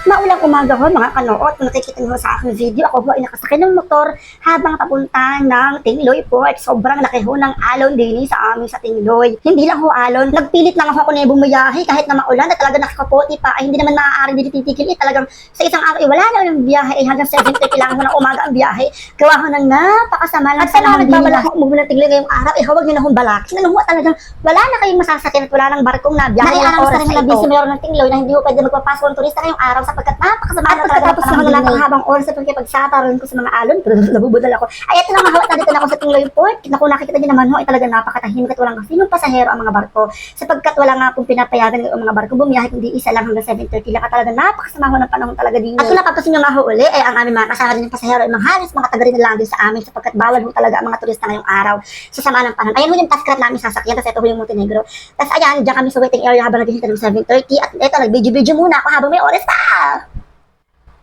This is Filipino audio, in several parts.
Maulang umaga ho mga kanood, kung nakikita niyo sa aking video, ako ho ay nakasakay ng motor habang papunta ng Tingloy Port. Sobrang laki ho ng alon din sa amin sa Tingloy. Hindi lang ho alon, nagpilit lang ako na bumiyahe kahit na maulan at talaga nakakaputi pa ay hindi naman maaaring titigil. Talagang sa isang araw wala na yung biyahe hanggang 7:30 lang ho ng umaga ang biyahe. Gawa ho ng napakasama lang sa naman babala ko umuwi ng Tingloy ngayong araw. Huwag niyo na hong balakin. Ano ho talagang wala na kayong masasakyan at wala nang barkong na biyahe ng oras na ito. Meron ng Tingloy na hindi ho pwede magpapasok ng turista ngayong araw sapagkat napakasama na talaga. Tapos na lang ang habang oras sa pagkipagsaparoon ko sa mga alon, pero nabubudal ako. Ay, ito na mahawat na dito na ako sa Tingloy Port. Naku, nakikita niyo naman ho, ay talagang napakatahimik at walang sinong pasahero ang mga barko. Sapagkat wala nga pong pinapayagan ng mga barko bumiyahe, kundi isa lang hanggang 7:30 lang. At talaga napakasama ho ng panahon talaga din. At kung napapasin nyo nga ho uli, ay ang aming mga kasama din ng pasahero ay mga halos mga taga rin na lang din sa amin sapagkat bawal ho talaga ang mga turista ngayong araw sa sama ng panahon. Ayan ho yung pascrap namin sasakyan, tapos ito ho yung Montenegro. Tapos ayan, dyan kami sa waiting area habang naghihintay ng 7:30 at ito, nag-video muna ako habang may oras pa.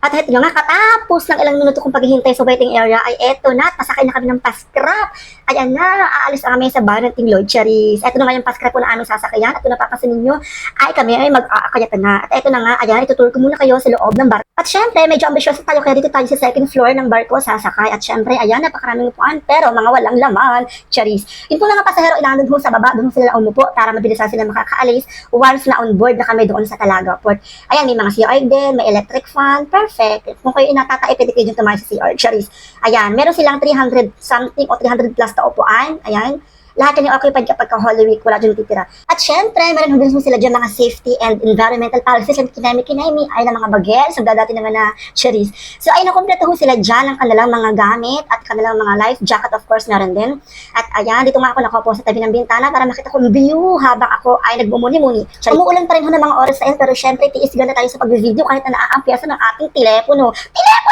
At ito nga, katapos ng ilang minuto kong paghihintay sa waiting area, ay eto na, pasakay na kami ng pascrap. Ayan na, aalis na kami sa bahay ng Tingloy, Charis. Ito na nga yung pascrap po na aming sasakyan. At kung napapansin ninyo, ay kami ay mag-aakayatan na. At ito na nga, ayan, itutur ko muna kayo sa loob ng barko. At syempre, medyo ambitious tayo, kaya dito tayo sa second floor ng barko sasakay. At syempre, ayan, napakaraming upuan, pero mga walang laman, Charis. Yung po mga pasahero, ilanod ho sa baba, doon sila umupo para mabilisan sila makakaalis once na on board na kami doon sa Talaga Port. Ayan, may mga CR din, may electric fan, perfect. Kung kayo inatatay, pwede kayo dyan tumayo sa CR, Charis. Ayan, meron silang 300 something o 300 plus na upuan. Ayan. Lahat yan yung occupied kapag ka-Holy Week, wala dyan titira. At syempre, meron din sila dyan mga safety and environmental policies and kinami ay ng mga bagel, so dati naman na Charis. So ay nakompleto ho sila dyan ang kanilang mga gamit at kanilang mga life jacket, of course, meron din. At ayan, dito nga ako nakaupo sa tabi ng bintana para makita ko yung view habang ako ay nagmumuni-muni. Umuulan pa rin ho ng mga oras na yun, pero syempre, tiis ganda tayo sa pag-video kahit na naaampiyasan ng ating telepono.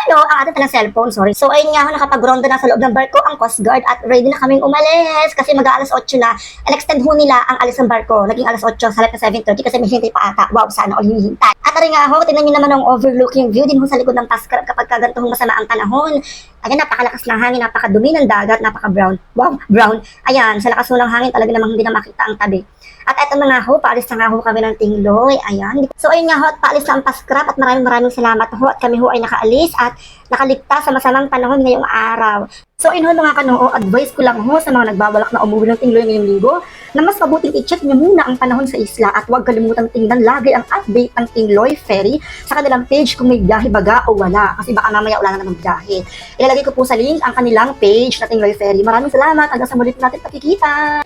Ang ating cellphone, sorry. So ayun nga ho, nakapag-ronda na sa loob ng barko ang Coast Guard at ready na kaming umalis kasi alas 8 na. And-extend ho nila ang alis ng barko. Naging alas 8 sa halip na 7:30 kasi may hintay pa ata. Wow, sana all hinihintay. At rin nga ho, tingnan nyo naman ang overlooking view din ho sa likod ng pascrap kapag kaganto ho masama ang panahon. Ayan, napakalakas ng hangin, napakadumi ng dagat, napaka-brown. Wow, brown. Ayan, sa lakas ho ng hangin talaga namang hindi na makita ang tabi. At eto na nga ho, paalis na nga ho kami ng Tingloy. Ayan. So ayun nga ho, at paalis na ang pascrap at maraming salamat ho at kami ho ay nakaalis at nakaligtas sa masamang panahon ngayong araw. So ayun ho mga kanoo, advice ko lang ho sa mga nagbabalak na umuwi ng Tingloy ngayong linggo na mas mabuting i-check nyo muna ang panahon sa isla at huwag kalimutang tingnan lagi ang update ng Tingloy Ferry sa kanilang page kung may biyahe baga o wala kasi baka mamaya wala na ng biyahe. Ilalagay ko po sa link ang kanilang page na Tingloy Ferry. Maraming salamat hanggang sa muli natin pagkikita!